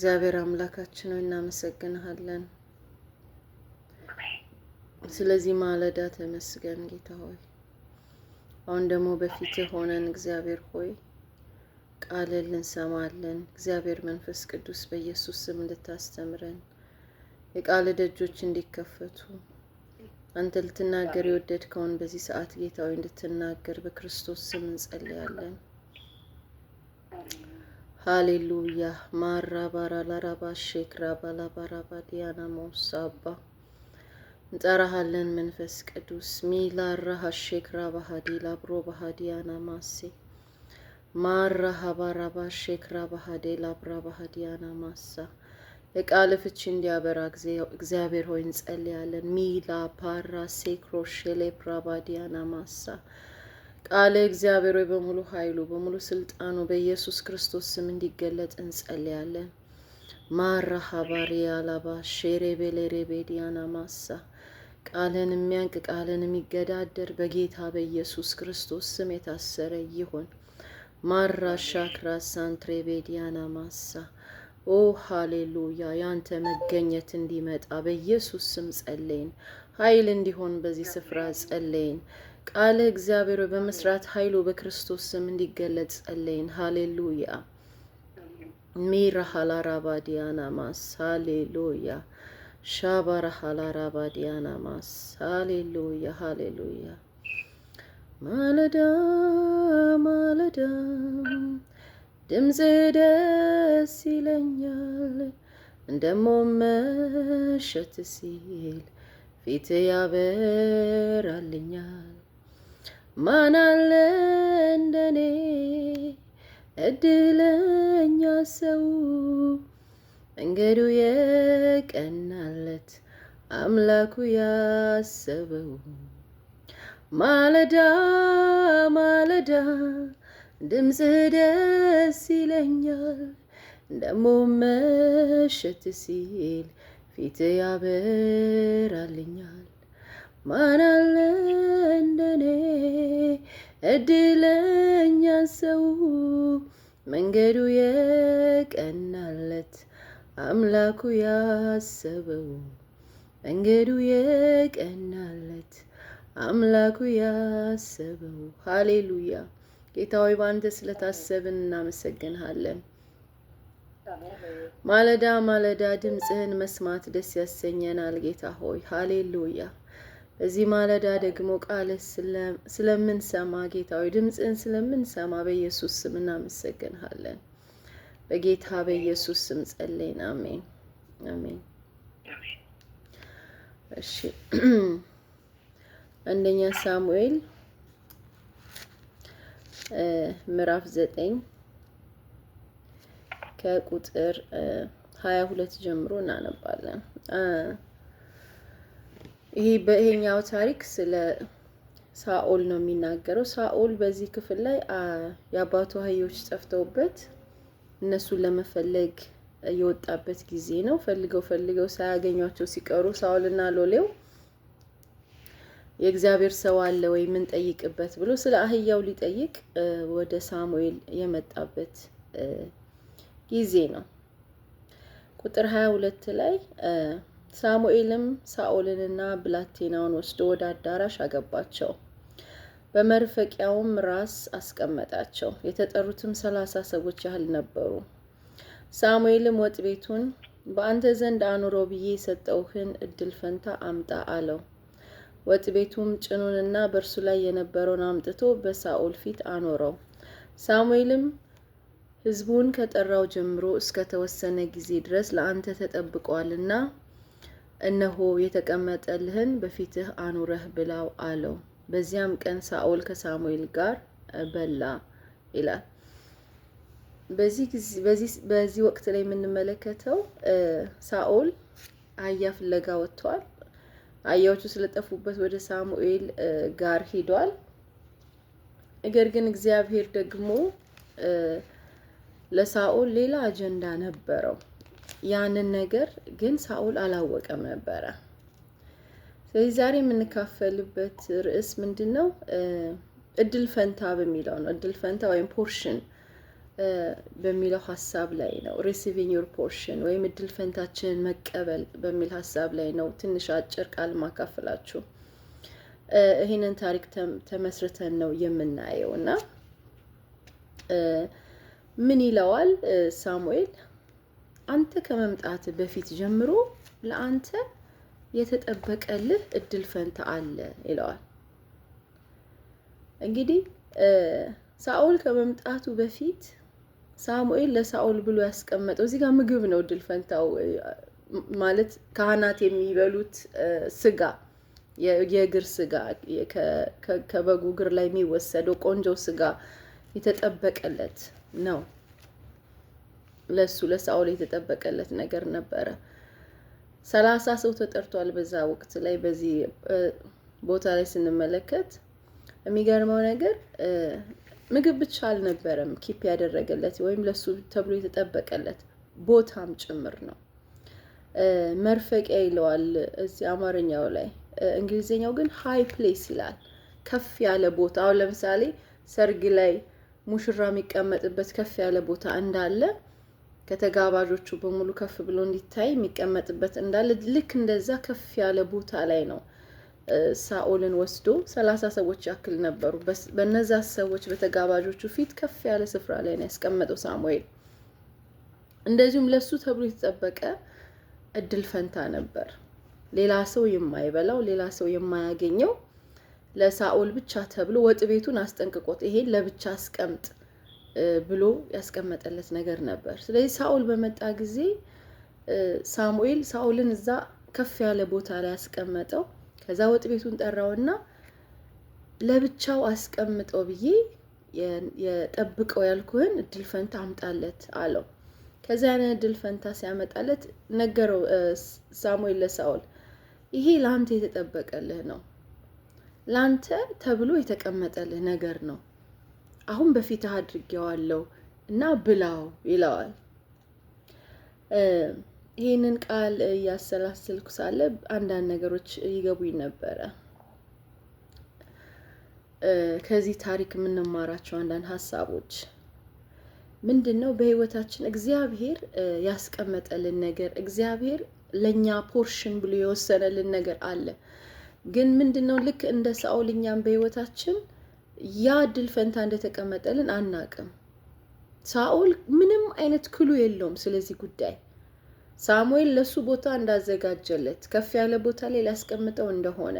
እግዚአብሔር አምላካችን ሆይ እናመሰግንሃለን። ስለዚህ ማለዳ ተመስገን ጌታ ሆይ። አሁን ደግሞ በፊትህ ሆነን እግዚአብሔር ሆይ ቃልን እንሰማለን። እግዚአብሔር መንፈስ ቅዱስ በኢየሱስ ስም እንድታስተምረን የቃል ደጆች እንዲከፈቱ አንተ ልትናገር የወደድከውን በዚህ ሰዓት ጌታ ሆይ እንድትናገር በክርስቶስ ስም እንጸልያለን። ሃሌሉያ ማራባራ ላራባ ሼክራ ባላባራባ ዲያና ሞሳባ እንጠራሃለን መንፈስ ቅዱስ ሚላራሃ ሼክራ ባህዲ ላብሮ ባህዲያና ማሴ ማራሃባራባ ሼክራ ባህዴ ላብራ ባህዲያና ማሳ የቃል ፍቺ እንዲያበራ እግዚአብሔር ሆይ እንጸልያለን። ሚላ ፓራ ሴክሮ ሼሌ ፕራባዲያና ማሳ ቃል እግዚአብሔር ሆይ በሙሉ ኃይሉ በሙሉ ስልጣኑ በኢየሱስ ክርስቶስ ስም እንዲገለጥ እንጸልያለን። ማራሃባሪያ ላባ ሼሬ ቤሌሬ ቤዲያና ማሳ ቃልን የሚያንቅ ቃልን የሚገዳደር በጌታ በኢየሱስ ክርስቶስ ስም የታሰረ ይሁን። ማራ ሻክራ ሳንትሬ ቤዲያና ማሳ ኦ ሃሌሉያ ያንተ መገኘት እንዲመጣ በኢየሱስ ስም ጸለይን። ኃይል እንዲሆን በዚህ ስፍራ ጸለይን። ቃል እግዚአብሔር በመስራት ኃይሉ በክርስቶስ ስም እንዲገለጽ ጸለይን። ሃሌሉያ ሚራ ሃላራባዲያና ማስ ሃሌሉያ ሻባራ ሃላራባዲያና ማስ ሃሌሉያ ሃሌሉያ ማለዳ ማለዳ ድምጽ ደስ ይለኛል እንደሞ መሸት ሲል ፊት ያበራልኛል። ማን አለ እንደኔ እድለኛ ሰው መንገዱ የቀናለት አምላኩ ያሰበው። ማለዳ ማለዳ ድምጽ ደስ ይለኛል ደሞ መሸት ሲል ፊት ያበራልኛል። ማን አለ እንደኔ እድለኛ ሰው መንገዱ የቀናለት አምላኩ ያሰበው። መንገዱ የቀናለት አምላኩ ያሰበው። ሃሌሉያ ጌታ ሆይ በአንተ ስለታሰብን እናመሰግንሃለን። ማለዳ ማለዳ ድምፅህን መስማት ደስ ያሰኘናል ጌታ ሆይ ሃሌሉያ። በዚህ ማለዳ ደግሞ ቃልህ ስለምንሰማ ጌታ ሆይ ድምፅህን ስለምንሰማ በኢየሱስ ስም እናመሰግንሃለን። በጌታ በኢየሱስ ስም ጸለይን። አሜን አሜን። እሺ አንደኛ ሳሙኤል ምዕራፍ 9 ከቁጥር 22 ጀምሮ እናነባለን። በይሄኛው ታሪክ ስለ ሳኦል ነው የሚናገረው። ሳኦል በዚህ ክፍል ላይ የአባቱ አህዮች ጠፍተውበት እነሱን ለመፈለግ የወጣበት ጊዜ ነው። ፈልገው ሳያገኟቸው ሲቀሩ ሳኦልና ሎሌው የእግዚአብሔር ሰው አለ ወይ ምን ጠይቅበት ብሎ ስለ አህያው ሊጠይቅ ወደ ሳሙኤል የመጣበት ጊዜ ነው። ቁጥር 22 ላይ ሳሙኤልም ሳኦልንና ብላቴናውን ወስዶ ወደ አዳራሽ አገባቸው፣ በመርፈቂያውም ራስ አስቀመጣቸው። የተጠሩትም 30 ሰዎች ያህል ነበሩ። ሳሙኤልም ወጥ ቤቱን በአንተ ዘንድ አኑረው ብዬ የሰጠውህን እድል ፈንታ አምጣ አለው። ወጥ ቤቱም ጭኑንና በእርሱ ላይ የነበረውን አምጥቶ በሳኦል ፊት አኖረው። ሳሙኤልም ሕዝቡን ከጠራው ጀምሮ እስከ ተወሰነ ጊዜ ድረስ ለአንተ ተጠብቀዋልና እነሆ የተቀመጠልህን በፊትህ አኑረህ ብላው አለው። በዚያም ቀን ሳኦል ከሳሙኤል ጋር በላ ይላል። በዚህ ወቅት ላይ የምንመለከተው ሳኦል አህያ ፍለጋ ወጥቷል። አህያዎቹ ስለጠፉበት ወደ ሳሙኤል ጋር ሄዷል። ነገር ግን እግዚአብሔር ደግሞ ለሳኦል ሌላ አጀንዳ ነበረው። ያንን ነገር ግን ሳኦል አላወቀም ነበረ። ስለዚህ ዛሬ የምንካፈልበት ርዕስ ምንድነው? እድል ፈንታ በሚለው ነው። እድል ፈንታ ወይም ፖርሽን በሚለው ሀሳብ ላይ ነው። ሪሲቪንግ ዩር ፖርሽን ወይም እድል ፈንታችንን መቀበል በሚል ሀሳብ ላይ ነው ትንሽ አጭር ቃል ማካፈላችሁ። ይህንን ታሪክ ተመስርተን ነው የምናየው እና ምን ይለዋል ሳሙኤል? አንተ ከመምጣት በፊት ጀምሮ ለአንተ የተጠበቀልህ እድል ፈንታ አለ ይለዋል። እንግዲህ ሳኦል ከመምጣቱ በፊት ሳሙኤል ለሳኦል ብሎ ያስቀመጠው እዚህ ጋር ምግብ ነው። እድል ፈንታው ማለት ካህናት የሚበሉት ስጋ፣ የእግር ስጋ፣ ከበጉ እግር ላይ የሚወሰደው ቆንጆ ስጋ የተጠበቀለት ነው። ለሱ ለሳኦል የተጠበቀለት ነገር ነበረ። 30 ሰው ተጠርቷል በዛ ወቅት ላይ። በዚህ ቦታ ላይ ስንመለከት የሚገርመው ነገር ምግብ ብቻ አልነበረም ኪፕ ያደረገለት ወይም ለሱ ተብሎ የተጠበቀለት ቦታም ጭምር ነው። መርፈቂያ ይለዋል እዚህ አማርኛው ላይ፣ እንግሊዝኛው ግን ሃይ ፕሌስ ይላል። ከፍ ያለ ቦታ። አሁን ለምሳሌ ሰርግ ላይ ሙሽራ የሚቀመጥበት ከፍ ያለ ቦታ እንዳለ ከተጋባዦቹ በሙሉ ከፍ ብሎ እንዲታይ የሚቀመጥበት እንዳለ ልክ እንደዛ ከፍ ያለ ቦታ ላይ ነው ሳኦልን ወስዶ 30 ሰዎች ያክል ነበሩ። በነዛ ሰዎች በተጋባዦቹ ፊት ከፍ ያለ ስፍራ ላይ ነው ያስቀመጠው ሳሙኤል። እንደዚሁም ለሱ ተብሎ የተጠበቀ እድል ፈንታ ነበር። ሌላ ሰው የማይበላው፣ ሌላ ሰው የማያገኘው ለሳኦል ብቻ ተብሎ ወጥ ቤቱን አስጠንቅቆት ይሄን ለብቻ አስቀምጥ ብሎ ያስቀመጠለት ነገር ነበር። ስለዚህ ሳኦል በመጣ ጊዜ ሳሙኤል ሳኦልን እዛ ከፍ ያለ ቦታ ላይ ያስቀመጠው። ከዛ ወጥ ቤቱን ጠራውና ለብቻው አስቀምጠው ብዬ የጠብቀው ያልኩህን እድል ፈንታ አምጣለት አለው። ከዛ ያንን እድል ፈንታ ሲያመጣለት ነገረው ሳሙኤል ለሳኦል፣ ይሄ ለአንተ የተጠበቀልህ ነው፣ ላንተ ተብሎ የተቀመጠልህ ነገር ነው። አሁን በፊትህ አድርጌዋለሁ እና ብላው ይለዋል። ይህንን ቃል እያሰላሰልኩ ሳለ አንዳንድ ነገሮች ይገቡኝ ነበረ። ከዚህ ታሪክ የምንማራቸው አንዳንድ ሀሳቦች ምንድነው? በህይወታችን እግዚአብሔር ያስቀመጠልን ነገር፣ እግዚአብሔር ለኛ ፖርሽን ብሎ የወሰነልን ነገር አለ። ግን ምንድነው ልክ እንደ ሳኦል እኛም በህይወታችን ያ እድል ፈንታ እንደተቀመጠልን አናቅም። ሳኦል ምንም አይነት ክሉ የለውም ስለዚህ ጉዳይ። ሳሙኤል ለሱ ቦታ እንዳዘጋጀለት፣ ከፍ ያለ ቦታ ላይ ሊያስቀምጠው እንደሆነ፣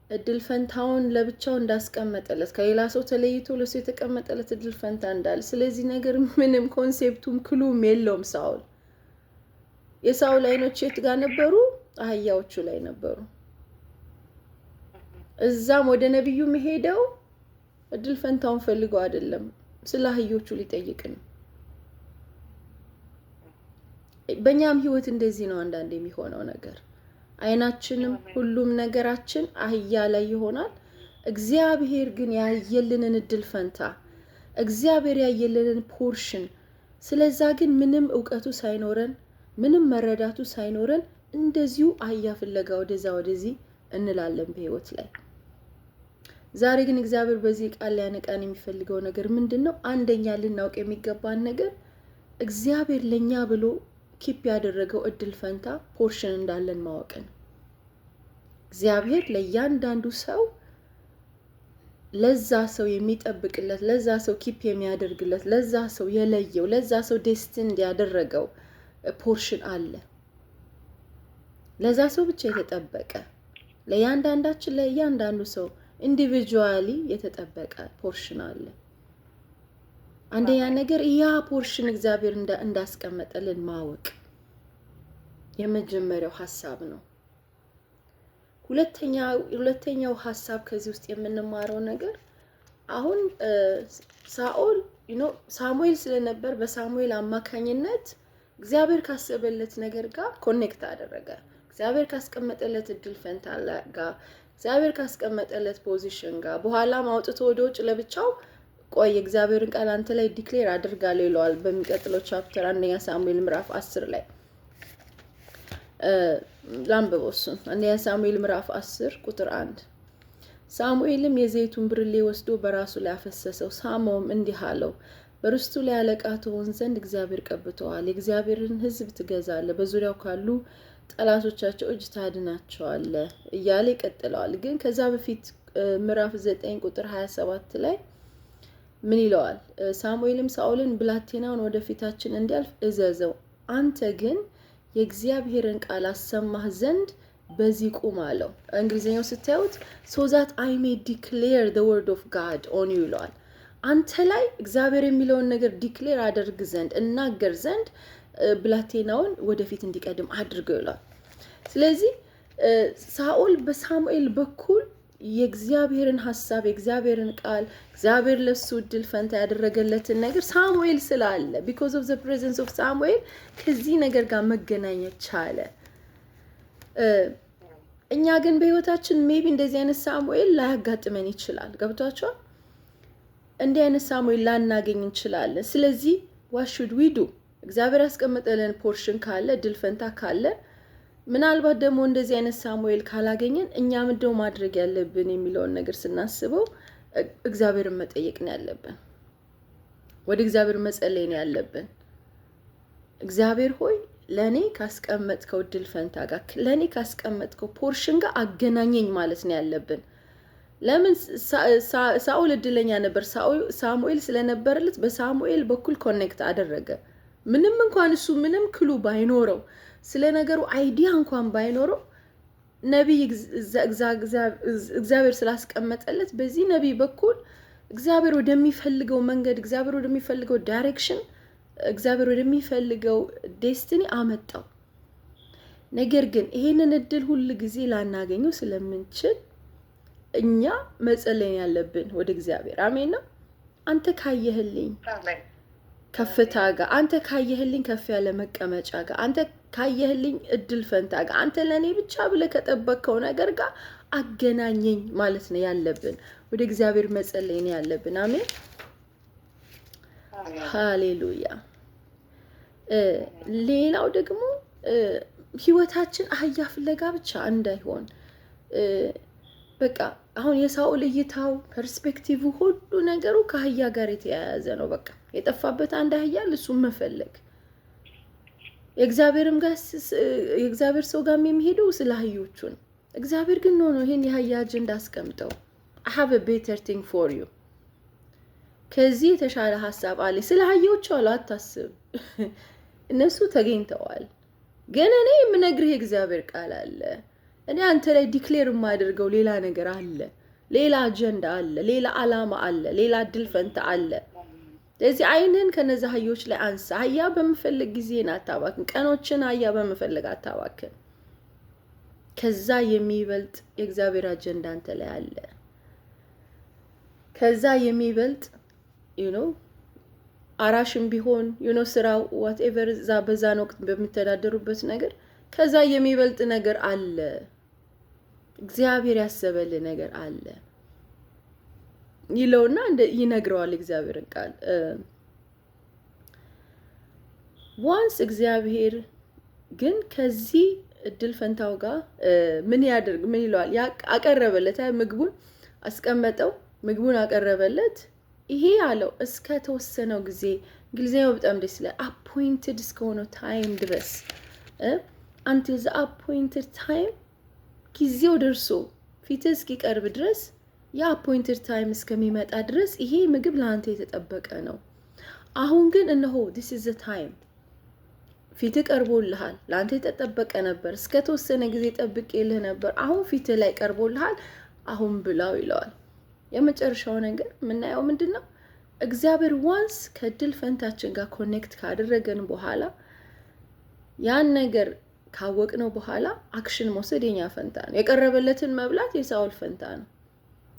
እድል ፈንታውን ለብቻው እንዳስቀመጠለት፣ ከሌላ ሰው ተለይቶ ለሱ የተቀመጠለት እድል ፈንታ እንዳለ፣ ስለዚህ ነገር ምንም ኮንሴፕቱም ክሉም የለውም ሳኦል። የሳኦል አይኖች የት ጋር ነበሩ? አህያዎቹ ላይ ነበሩ። እዛም ወደ ነብዩ መሄደው እድል ፈንታውን ፈልገው አይደለም፣ ስለ አህዮቹ ሊጠይቅ ነው። በእኛም ህይወት እንደዚህ ነው አንዳንድ የሚሆነው ነገር። አይናችንም ሁሉም ነገራችን አህያ ላይ ይሆናል። እግዚአብሔር ግን ያየልንን እድል ፈንታ፣ እግዚአብሔር ያየልንን ፖርሽን፣ ስለዛ ግን ምንም እውቀቱ ሳይኖረን፣ ምንም መረዳቱ ሳይኖረን እንደዚሁ አህያ ፍለጋ ወደዛ ወደዚህ እንላለን በህይወት ላይ። ዛሬ ግን እግዚአብሔር በዚህ ቃል ሊያነቃን የሚፈልገው ነገር ምንድነው? አንደኛ ልናውቅ የሚገባን ነገር እግዚአብሔር ለኛ ብሎ ኪፕ ያደረገው እድል ፈንታ ፖርሽን እንዳለን ማወቅን። እግዚአብሔር ለእያንዳንዱ ሰው ለዛ ሰው የሚጠብቅለት፣ ለዛ ሰው ኪፕ የሚያደርግለት፣ ለዛ ሰው የለየው፣ ለዛ ሰው ዴስቲን ያደረገው ፖርሽን አለ። ለዛ ሰው ብቻ የተጠበቀ፣ ለእያንዳንዳችን ለእያንዳንዱ ሰው ኢንዲቪጁዋሊ የተጠበቀ ፖርሽን አለ። አንደኛ ነገር ያ ፖርሽን እግዚአብሔር እንዳስቀመጠልን ማወቅ የመጀመሪያው ሀሳብ ነው። ሁለተኛው ሀሳብ ከዚህ ውስጥ የምንማረው ነገር አሁን ሳኦል ሳሙኤል ስለነበር በሳሙኤል አማካኝነት እግዚአብሔር ካሰበለት ነገር ጋር ኮኔክት አደረገ። እግዚአብሔር ካስቀመጠለት እድል ፈንታ ጋር፣ እግዚአብሔር ካስቀመጠለት ፖዚሽን ጋር በኋላም አውጥቶ ወደ ውጭ ለብቻው ቆይ እግዚአብሔርን ቃል አንተ ላይ ዲክሌር አድርጋለሁ ይለዋል። በሚቀጥለው ቻፕተር 1 ሳሙኤል ምዕራፍ 10 ላይ ላንብበው እሱን። 1 ሳሙኤል ምዕራፍ 10 ቁጥር 1 ሳሙኤልም የዘይቱን ብርሌ ወስዶ በራሱ ላይ አፈሰሰው፣ ሳመውም እንዲህ አለው፣ በርስቱ ላይ አለቃ ትሆን ዘንድ እግዚአብሔር ቀብቶሃል። የእግዚአብሔርን ሕዝብ ትገዛለህ፣ በዙሪያው ካሉ ጠላቶቻቸው እጅ ታድናቸዋለህ እያለ ይቀጥለዋል። ግን ከዛ በፊት ምዕራፍ 9 ቁጥር 27 ላይ ምን ይለዋል? ሳሙኤልም ሳኦልን ብላቴናውን ወደፊታችን እንዲያልፍ እዘዘው፣ አንተ ግን የእግዚአብሔርን ቃል አሰማህ ዘንድ በዚህ ቁም አለው። እንግሊዝኛው ስታዩት so that I may declare the word of God on you ይለዋል። አንተ ላይ እግዚአብሔር የሚለውን ነገር ዲክሌር አደርግ ዘንድ እናገር ዘንድ ብላቴናውን ወደፊት እንዲቀድም አድርገው ይለዋል። ስለዚህ ሳኦል በሳሙኤል በኩል የእግዚአብሔርን ሐሳብ የእግዚአብሔርን ቃል እግዚአብሔር ለሱ እድል ፈንታ ያደረገለትን ነገር ሳሙኤል ስላለ because of the presence of ሳሙኤል ከዚህ ነገር ጋር መገናኘት ቻለ። እኛ ግን በህይወታችን ሜቢ እንደዚህ አይነት ሳሙኤል ላያጋጥመን ይችላል። ገብቷችኋል? እንዲህ አይነት ሳሙኤል ላናገኝ እንችላለን። ስለዚህ what should we do? እግዚአብሔር ያስቀመጠልን ፖርሽን ካለ እድል ፈንታ ካለ ምናልባት ደግሞ እንደዚህ አይነት ሳሙኤል ካላገኘን እኛ ምንድነው ማድረግ ያለብን የሚለውን ነገር ስናስበው እግዚአብሔርን መጠየቅ ነው ያለብን። ወደ እግዚአብሔር መጸለይ ነው ያለብን። እግዚአብሔር ሆይ ለኔ ካስቀመጥከው እድል ፈንታ ጋር ለኔ ካስቀመጥከው ፖርሽን ጋር አገናኘኝ ማለት ነው ያለብን። ለምን ሳኦል እድለኛ ነበር። ሳሙኤል ስለነበረለት በሳሙኤል በኩል ኮኔክት አደረገ። ምንም እንኳን እሱ ምንም ክሉ ባይኖረው ስለ ነገሩ አይዲያ እንኳን ባይኖረው ነቢይ እግዚአብሔር ስላስቀመጠለት በዚህ ነቢይ በኩል እግዚአብሔር ወደሚፈልገው መንገድ እግዚአብሔር ወደሚፈልገው ዳይሬክሽን እግዚአብሔር ወደሚፈልገው ዴስቲኒ አመጣው። ነገር ግን ይሄንን እድል ሁሉ ጊዜ ላናገኘው ስለምንችል እኛ መጸለይ ያለብን ወደ እግዚአብሔር። አሜን ነው። አንተ ካየህልኝ ከፍታ ጋር፣ አንተ ካየህልኝ ከፍ ያለ መቀመጫ ጋር፣ አንተ ካየህልኝ እድል ፈንታ ጋር፣ አንተ ለኔ ብቻ ብለህ ከጠበቅከው ነገር ጋር አገናኘኝ ማለት ነው ያለብን። ወደ እግዚአብሔር መጸለይ ነው ያለብን። አሜን ሃሌሉያ። ሌላው ደግሞ ህይወታችን አህያ ፍለጋ ብቻ እንዳይሆን በቃ አሁን የሳኦል እይታው ፐርስፔክቲቭ ሁሉ ነገሩ ከአህያ ጋር የተያያዘ ነው። በቃ የጠፋበት አንድ አህያ እሱን መፈለግ። የእግዚአብሔር ሰው ጋር የሚሄደው ስለ አህዮቹ ነው። እግዚአብሔር ግን ነው ይሄን የአህያ አጀንዳ አስቀምጠው I have a better thing for you ከዚህ የተሻለ ሐሳብ አለ። ስለ አህዮቹ አታስብ፣ እነሱ ተገኝተዋል። ግን እኔ የምነግርህ የእግዚአብሔር ቃል አለ። እኔ አንተ ላይ ዲክሌር የማደርገው ሌላ ነገር አለ፣ ሌላ አጀንዳ አለ፣ ሌላ ዓላማ አለ፣ ሌላ እድል ፈንታ አለ። ስለዚህ አይንህን ከነዛ አህዮች ላይ አንሳ። አህያ በመፈለግ ጊዜን አታባክን፣ ቀኖችን አህያ በመፈለግ አታባክን። ከዛ የሚበልጥ የእግዚአብሔር አጀንዳ አንተ ላይ አለ። ከዛ የሚበልጥ አራሽም ቢሆን ስራው whatever በዛን ወቅት በሚተዳደሩበት ነገር ከዛ የሚበልጥ ነገር አለ። እግዚአብሔር ያሰበልህ ነገር አለ ይለውና ይነግረዋል እግዚአብሔርን ቃል። ዋንስ እግዚአብሔር ግን ከዚህ እድል ፈንታው ጋር ምን ይለዋል? አቀረበለት፣ ምግቡን አስቀመጠው፣ ምግቡን አቀረበለት። ይሄ ያለው እስከ ተወሰነው ጊዜ እንግሊዝኛው በጣም ደስ ይላል። አፖይንትድ እስከሆነው ታይም ድረስ until the appointed time ጊዜው ደርሶ ፊት እስኪቀርብ ድረስ የአፖይንትድ ታይም እስከሚመጣ ድረስ ይሄ ምግብ ለአንተ የተጠበቀ ነው። አሁን ግን እነሆ this is the time ፊት ቀርቦልሃል፣ ለአንተ የተጠበቀ ነበር፣ እስከ ተወሰነ ጊዜ ጠብቄልህ ነበር፣ አሁን ፊት ላይ ቀርቦልሃል፣ አሁን ብላው ይለዋል። የመጨረሻው ነገር የምናየው ምንድነው? እግዚአብሔር ዋንስ ከድል ፈንታችን ጋር ኮኔክት ካደረገን በኋላ ያን ነገር ካወቅነው በኋላ አክሽን መውሰድ የኛ ፈንታ ነው። የቀረበለትን መብላት የሳኦል ፈንታ ነው።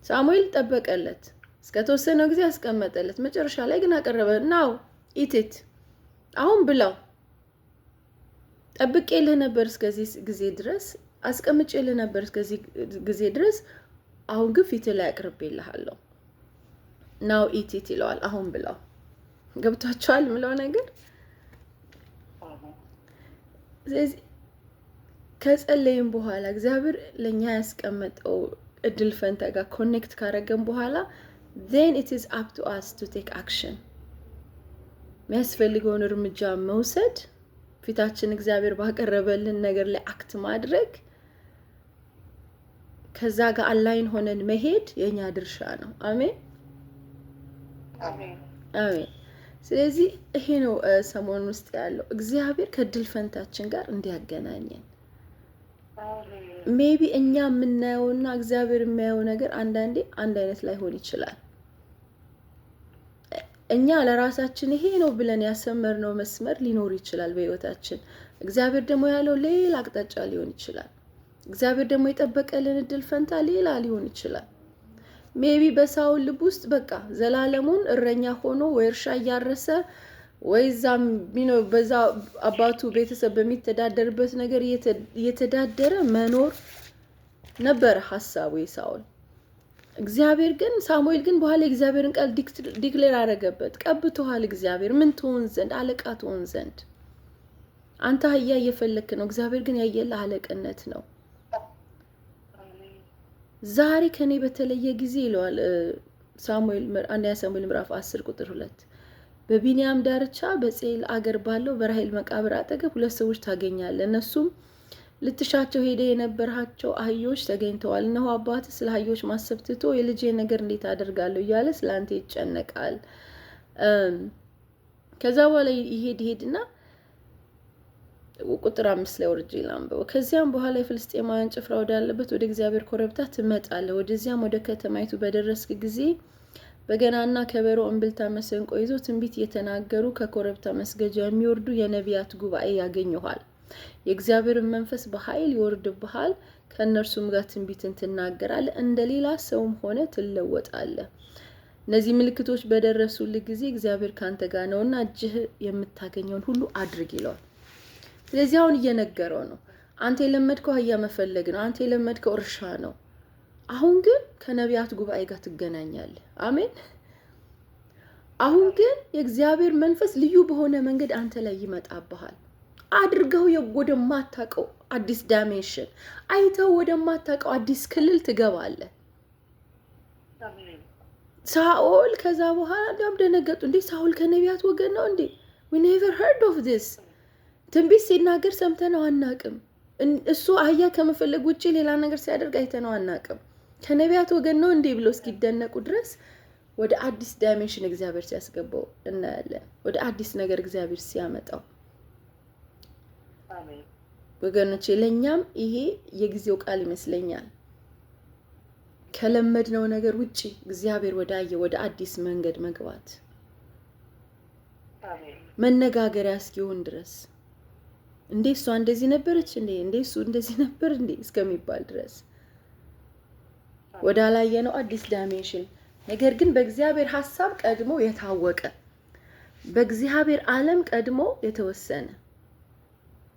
ሳሙኤል ጠበቀለት፣ እስከ ተወሰነው ጊዜ አስቀመጠለት፣ መጨረሻ ላይ ግን አቀረበ። ናው ኢቲት አሁን ብላው፣ ጠብቄልህ ነበር እስከዚህ ጊዜ ድረስ፣ አስቀምጬልህ ነበር እስከዚህ ጊዜ ድረስ፣ አሁን ግን ፊት ላይ አቅርቤልሃለሁ፣ ናው ኢቲት ይለዋል። አሁን ብላው። ገብቷችኋል ምለው ነገር? ስለዚህ ከጸለይም በኋላ እግዚአብሔር ለኛ ያስቀመጠው እድል ፈንታ ጋር ኮኔክት ካረገን በኋላ then it is up to us to take action የሚያስፈልገውን እርምጃ መውሰድ ፊታችን እግዚአብሔር ባቀረበልን ነገር ላይ አክት ማድረግ ከዛ ጋር አላይን ሆነን መሄድ የኛ ድርሻ ነው አሜን አሜን አሜን ስለዚህ ይሄ ነው ሰሞኑን ውስጥ ያለው እግዚአብሔር ከእድል ፈንታችን ጋር እንዲያገናኘን ሜቢ እኛ የምናየውና እግዚአብሔር የሚያየው ነገር አንዳንዴ አንድ አይነት ላይሆን ይችላል እኛ ለራሳችን ይሄ ነው ብለን ያሰመርነው መስመር ሊኖር ይችላል በህይወታችን እግዚአብሔር ደግሞ ያለው ሌላ አቅጣጫ ሊሆን ይችላል እግዚአብሔር ደግሞ የጠበቀልን እድል ፈንታ ሌላ ሊሆን ይችላል ሜቢ በሳውል ልብ ውስጥ በቃ ዘላለሙን እረኛ ሆኖ ወይ እርሻ ያረሰ ወይ ዛም በዛ አባቱ ቤተሰብ በሚተዳደርበት ነገር እየተዳደረ መኖር ነበር ሐሳቡ የሳውል እግዚአብሔር ግን ሳሙኤል ግን በኋላ እግዚአብሔርን ቃል ዲክሌር አደረገበት ቀብቶሃል እግዚአብሔር ምን ትሆን ዘንድ አለቃ ትሆን ዘንድ አንተ አህያ እየፈለክ ነው እግዚአብሔር ግን ያየለ አለቅነት ነው ዛሬ ከኔ በተለየ ጊዜ ይለዋል ሳሙኤል አንደኛ ሳሙኤል ምዕራፍ 10 ቁጥር 2 በቢንያም ዳርቻ በጼል አገር ባለው በራሔል መቃብር አጠገብ ሁለት ሰዎች ታገኛለህ እነሱም ልትሻቸው ሄደ የነበርሃቸው አህዮች ተገኝተዋል እነሆ አባት ስለ አህዮች ማሰብ ትቶ የልጄ ነገር እንዴት አደርጋለሁ እያለ ስላንተ ይጨነቃል ከዛ በኋላ ይሄድና ቁጥር 5 ላይ ወርጄ ላምበው ከዚያም በኋላ የፍልስጤማውያን ጭፍራ ወዳለበት ወደ እግዚአብሔር ኮረብታ ትመጣለህ ወደዚያም ወደ ከተማይቱ በደረስክ ጊዜ በገናና ከበሮ እንብልታ መሰንቆ ይዞ ትንቢት የተናገሩ ከኮረብታ መስገጃ የሚወርዱ የነቢያት ጉባኤ ያገኙሃል የእግዚአብሔር መንፈስ በኃይል ይወርድብሃል ከነርሱም ጋር ትንቢትን ትናገራለህ እንደሌላ ሰውም ሆነ ትለወጣለህ እነዚህ ምልክቶች በደረሱልህ ጊዜ እግዚአብሔር ካንተ ጋር ነውና እጅህ የምታገኘውን ሁሉ አድርግ ይላል ስለዚህ አሁን እየነገረው ነው አንተ የለመድከው አህያ መፈለግ ነው አንተ የለመድከው እርሻ ነው አሁን ግን ከነቢያት ጉባኤ ጋር ትገናኛለህ አሜን አሁን ግን የእግዚአብሔር መንፈስ ልዩ በሆነ መንገድ አንተ ላይ ይመጣብሃል አድርገው ወደማታውቀው አዲስ ዳይሜንሽን አይተው ወደማታውቀው አዲስ ክልል ትገባለህ አሜን ሳኦል ከዛ በኋላ እንደም ደነገጡ እንዴ ሳኦል ከነቢያት ወገን ነው እንዴ we never heard of this ትንቢት ሲናገር ሰምተነው አናቅም እሱ አህያ ከመፈለግ ውጪ ሌላ ነገር ሲያደርግ አይተነው አናቅም ከነቢያት ወገን ነው እንዴ ብለው እስኪደነቁ ድረስ ወደ አዲስ ዳይሜንሽን እግዚአብሔር ሲያስገባው እናያለን ወደ አዲስ ነገር እግዚአብሔር ሲያመጣው አሜን ወገኖቼ ለኛም ይሄ የጊዜው ቃል ይመስለኛል ከለመድነው ነገር ውጪ እግዚአብሔር ወደ አዲስ መንገድ መግባት አሜን መነጋገሪያ እስኪሆን ድረስ እንዴ እሷ እንደዚህ ነበረች እንዴ እሱ እንደዚህ ነበር እንዴ እስከሚባል ድረስ ወዳላየነው አዲስ ዳይሜንሽን ነገር ግን በእግዚአብሔር ሐሳብ ቀድሞ የታወቀ በእግዚአብሔር ዓለም ቀድሞ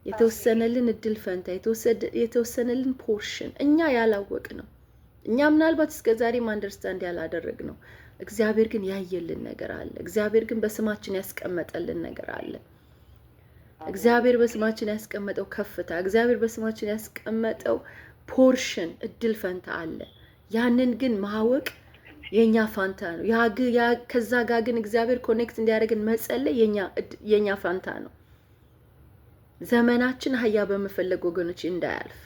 የተወሰነልን እድል ፈንታ የተወሰነልን ፖርሽን እኛ ያላወቅ ነው እኛ ምናልባት እስከዛሬም አንደርስታንድ ያላደረግ ነው እግዚአብሔር ግን ያየልን ነገር አለ እግዚአብሔር ግን በስማችን ያስቀመጠልን ነገር አለ እግዚአብሔር በስማችን ያስቀመጠው ከፍታ እግዚአብሔር በስማችን ያስቀመጠው ፖርሽን እድል ፈንታ አለ ያንን ግን ማወቅ የኛ ፋንታ ነው ያ ከዛ ጋር ግን እግዚአብሔር ኮኔክት እንዲያደርገን መጸለይ የኛ ፋንታ ነው ዘመናችን አህያ በመፈለግ ወገኖች እንዳያልፍ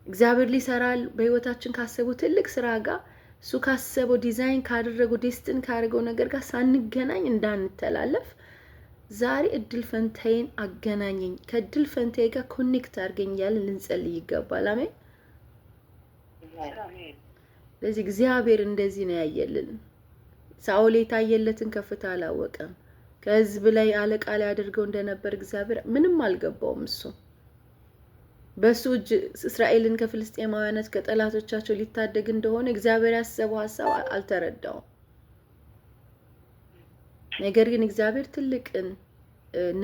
እግዚአብሔር ሊሰራል በህይወታችን ካሰበው ትልቅ ስራ ጋር እሱ ካሰበው ዲዛይን ካደረገው ዴስቲን ካደረገው ነገር ጋር ሳንገናኝ እንዳንተላለፍ ዛሬ እድል ፈንታዬን አገናኘኝ ከእድል ፈንታዬ ጋር ኮኔክት አድርገኝ ያለን ልንጸልይ ይገባል አሜን አሜን ለዚህ እግዚአብሔር እንደዚህ ነው ያየልን ሳኦል የታየለትን ከፍታ አላወቀም ከህዝብ ላይ አለቃ ላይ አድርገው እንደነበር እግዚአብሔር ምንም አልገባውም እሱ በሱ እጅ እስራኤልን ከፍልስጤማውያነት ከጠላቶቻቸው ሊታደግ እንደሆነ እግዚአብሔር ያሰበው ሐሳብ አልተረዳውም ነገር ግን እግዚአብሔር ትልቅን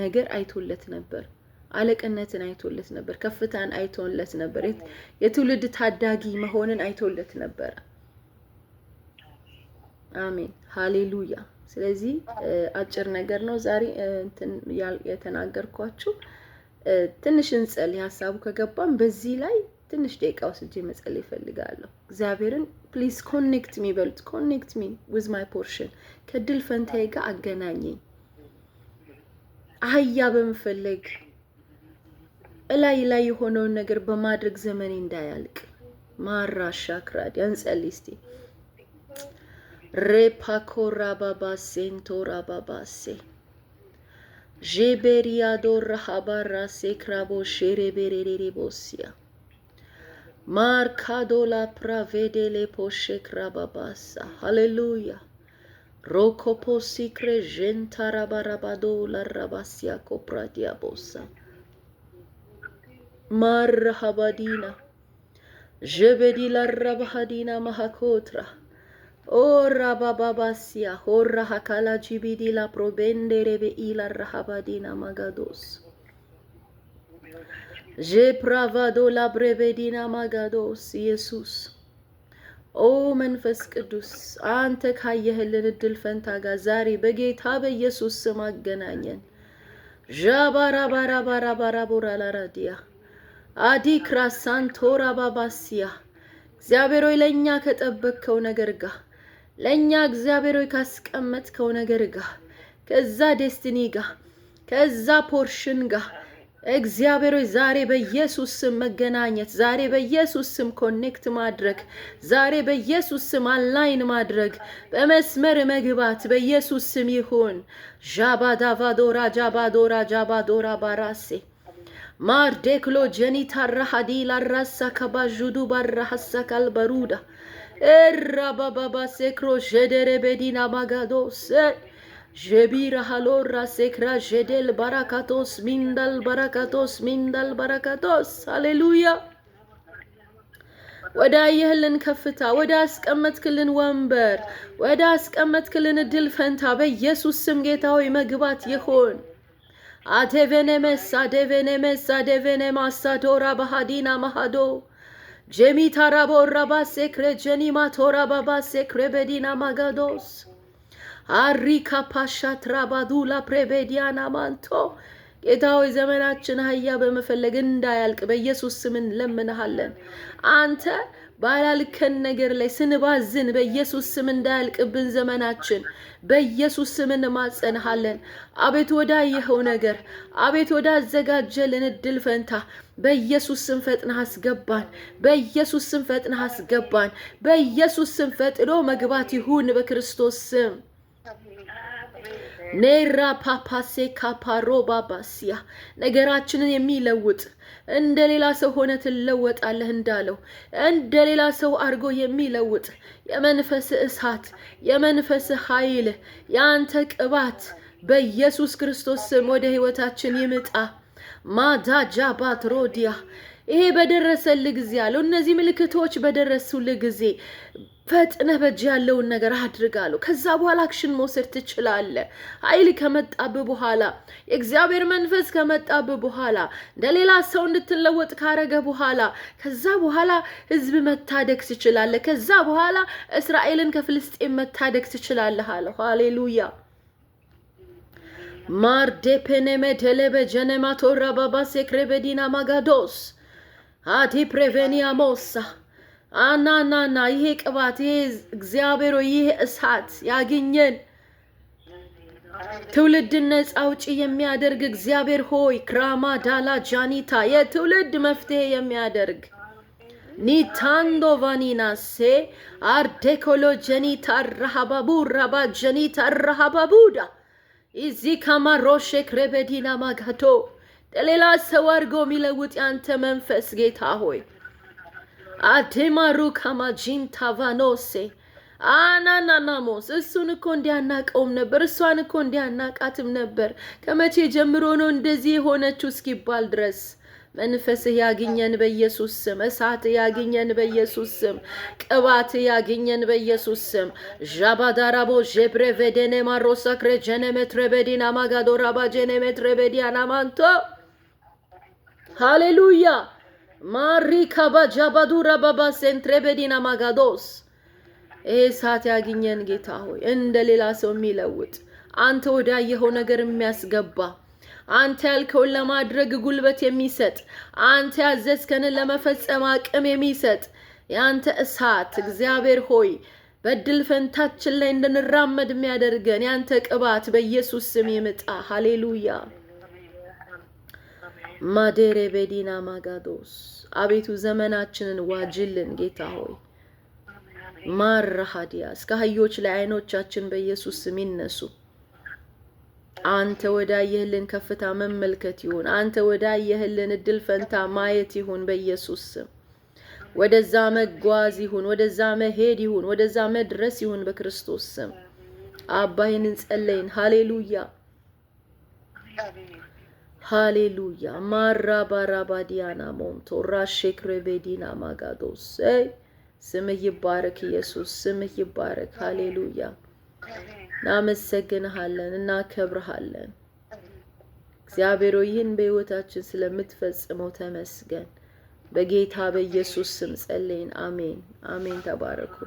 ነገር አይቶለት ነበር አለቅነትን አይቶለት ነበር ከፍታን አይቶለት ነበር የትውልድ ታዳጊ መሆንን አይቶለት ነበር አሜን ሃሌሉያ ስለዚህ አጭር ነገር ነው ዛሬ እንትን የተናገርኳችሁ ትንሽ እንጸልይ ሐሳቡ ከገባን በዚህ ላይ ትንሽ ደቂቃ ወስጄ መጸለይ እፈልጋለሁ። እግዚአብሔርን ፕሊዝ ኮኔክት ሚ በሉት። ኮኔክት ሚ ዊዝ ማይ ፖርሽን፣ ከድል ፈንታዬ ጋር አገናኘኝ። አህያ በመፈለግ ላይ የሆነውን ነገር በማድረግ ዘመኔ እንዳያልቅ ማራሻ ክራድ እንጸልይ እስቲ። ሬፓኮራ ባባሴ እንቶራ ባባሴ ጄቤሪያዶር ሀባራሴ ክራቦ ሼሬቤሬሬ ቦሲያ ማርካዶላ ፕራቬዴሌ ፖሼ ክራባባሳ ሃሌሉያ ሮኮፖሲ ክሬጀንታራ ባራባዶ ላራባሲያ ኮፕራዲያ ቦሳ ማርሃባዲና ጀቤዲ ላራባሃዲና ማሃኮትራ ኦራ ባባባሲያ ሆራ ሀካላ ጂቢዲ ላ ፕሮቤንዴ ሬቤኢ ላራሃባዲና ማጋዶስ ጄፕራቫዶ ላ ብሬቤዲና ማጋዶስ ኢየሱስ ኦ መንፈስ ቅዱስ አንተ ካየህልን እድል ፈንታ ጋር ዛሬ በጌታ በኢየሱስ ስም አገናኘን። ዣባራባራባራባራቦራላራዲያ አዲክራ ሳንቶራ ባባሲያ እግዚአብሔር ሆይ ለእኛ ከጠበቅከው ነገር ጋር ለእኛ እግዚአብሔር ሆይ ካስቀመጥከው ነገር ጋር ከዛ ዴስቲኒ ጋር ከዛ ፖርሽን ጋር እግዚአብሔር ሆይ ዛሬ በኢየሱስ ስም መገናኘት፣ ዛሬ በኢየሱስ ስም ኮኔክት ማድረግ፣ ዛሬ በኢየሱስ ስም አላይን ማድረግ፣ በመስመር መግባት በኢየሱስ ስም ይሁን። ዣባዳቫዶራ ጃባዶራ ጃባዶራ ባራሴ ማርዴክሎ ጀኒታራ ሀዲላ ራሳ ከባዡዱ ባራሐሳ ካልበሩዳ ኤራባባባ ሴክሮ ጀደረ ቤዲና ማጋዶስ ጀቢራ ሃሎራ ሴክራ ጀዴል ባራካቶስ ሚንዳል ባራካቶስ ሚንዳል ባራካቶስ ሃሌሉያ። ወደ አየህልን ከፍታ፣ ወደ አስቀመጥክልን ወንበር፣ ወደ አስቀመጥክልን እድል ፈንታ በኢየሱስ ስም ጌታ ሆይ መግባት ይሁን። አቴቬኔሜስ አዴቬኔሜስ አዴቬኔማሳ ዶራ ባሃዲና ማሃዶ ጀሚታራ ቦራባ ሴክሬ ጀኒማ ቶራ ባባ ሴክሬ ቤዲና ማጋዶስ አሪካ ፓሻ ትራባዱላ ፕሬቤዲያና ማንቶ ጌታ ሆይ ዘመናችን አህያ በመፈለግ እንዳያልቅ በኢየሱስ ስም እንለምንሃለን። አንተ ባላልከን ነገር ላይ ስንባዝን በኢየሱስ ስም እንዳያልቅብን ዘመናችን በኢየሱስ ስም እንማጸንሃለን። አቤት ወዳየኸው ነገር፣ አቤት ወዳዘጋጀልን እድል ፈንታ በኢየሱስ ስም ፈጥነህ አስገባን። በኢየሱስ ስም ፈጥነህ አስገባን። በኢየሱስ ስም ፈጥኖ መግባት ይሁን በክርስቶስ ስም። ኔራ ፓፓሴ ካፓሮ ባባሲያ ነገራችንን የሚለውጥ እንደ ሌላ ሰው ሆነ ትለወጣለህ እንዳለው እንደ ሌላ ሰው አድርጎ የሚለውጥ የመንፈስ እሳት፣ የመንፈስ ኃይል፣ የአንተ ቅባት በኢየሱስ ክርስቶስ ስም ወደ ህይወታችን ይምጣ። ማዳጃ ባትሮዲያ ይሄ በደረሰልህ ጊዜ አለው። እነዚህ ምልክቶች በደረሱልህ ጊዜ ፈጥነህ በእጅ ያለውን ነገር አድርጋለሁ። ከዛ በኋላ አክሽን መውሰድ ትችላለህ። ኃይል ከመጣብህ በኋላ፣ የእግዚአብሔር መንፈስ ከመጣብህ በኋላ፣ እንደሌላ ሰው እንድትለወጥ ካረገ በኋላ ከዛ በኋላ ህዝብ መታደግ ትችላለህ። ከዛ በኋላ እስራኤልን ከፍልስጤም መታደግ ትችላለህ አለ። ሃሌሉያ ማርዴፔኔሜ ቴሌበ ጀነማቶራ ባባ ሴክሬቤዲና ማጋዶስ አቲ ፕሬቬኒያ ሞሳ አናናና ይሄ ቅባት፣ ይሄ እግዚአብሔር፣ ይሄ እሳት ያግኘን። ትውልድን ነፃ አውጪ የሚያደርግ እግዚአብሔር ሆይ ክራማ ዳላ ጃኒታ የትውልድ መፍትሄ የሚያደርግ ኒታንዶ ቫኒናሴ አርዴኮሎ ጀኒታ ረሃባቡ ረባ ጀኒታ ረሃባቡዳ ኢዚ ካማሮሼ ክሬቤዲና ማጋቶ ሌላ ሰው አድርጎ የሚለውጥ ያንተ መንፈስ ጌታ ሆይ አቴማሩ ካማጂንታ ቫኖሴ አናናናሞስ እሱን እኮ እንዲያናቀውም ነበር፣ እሷን እኮ እንዲያናቃትም ነበር። ከመቼ ጀምሮ ነው እንደዚህ የሆነችው እስኪባል ድረስ መንፈስህ ያግኘን በኢየሱስ ስም። እሳት ያግኘን በኢየሱስ ስም። ቅባት ያግኘን በኢየሱስ ስም። ዣባዳራቦ ጀብሬቬዴኔ ማሮሳክሬ ጀነሜትሬቤዲና ማጋዶራባ ጀነሜትሬቤዲያና ማንቶ ሃሌሉያ ማሪካ ባጃባዱራ ባባ ሴንትሬቤዲና ማጋዶስ ይሄ እሳት ያግኘን ጌታ ሆይ፣ እንደ ሌላ ሰው የሚለውጥ አንተ ወዳየኸው ነገር የሚያስገባ አንተ ያልከውን ለማድረግ ጉልበት የሚሰጥ አንተ ያዘዝከንን ለመፈጸም አቅም የሚሰጥ የአንተ እሳት እግዚአብሔር ሆይ በድል ፈንታችን ላይ እንድንራመድ የሚያደርገን የአንተ ቅባት በኢየሱስ ስም ይምጣ። ሃሌሉያ። ማዴሬ ቤዲና ማጋዶስ አቤቱ ዘመናችንን ዋጅልን ጌታ ሆይ። ማራሃዲያ እስከ አህዮች ላይ አይኖቻችን በኢየሱስ ስም ይነሱ። አንተ ወዳየህልን ከፍታ መመልከት ይሁን። አንተ ወዳየህልን እድል ፈንታ ማየት ይሁን በኢየሱስ ስም። ወደዛ መጓዝ ይሁን፣ ወደዛ መሄድ ይሁን፣ ወደዛ መድረስ ይሁን በክርስቶስ ስም። አባይን እንጸለይን። ሃሌሉያ ሃሌሉያ። ማራ ባራባዲያና ሞንቶ ራሼክሬ ቤዲና ማጋዶስ ስምህ ይባረክ ኢየሱስ፣ ስምህ ይባረክ። ሃሌሉያ። እናመሰግንሃለን፣ እናከብርሃለን። እግዚአብሔር ሆይ ይህን በሕይወታችን ስለምትፈጽመው ተመስገን። በጌታ በኢየሱስ ስም ጸለይን። አሜን አሜን። ተባረኩ።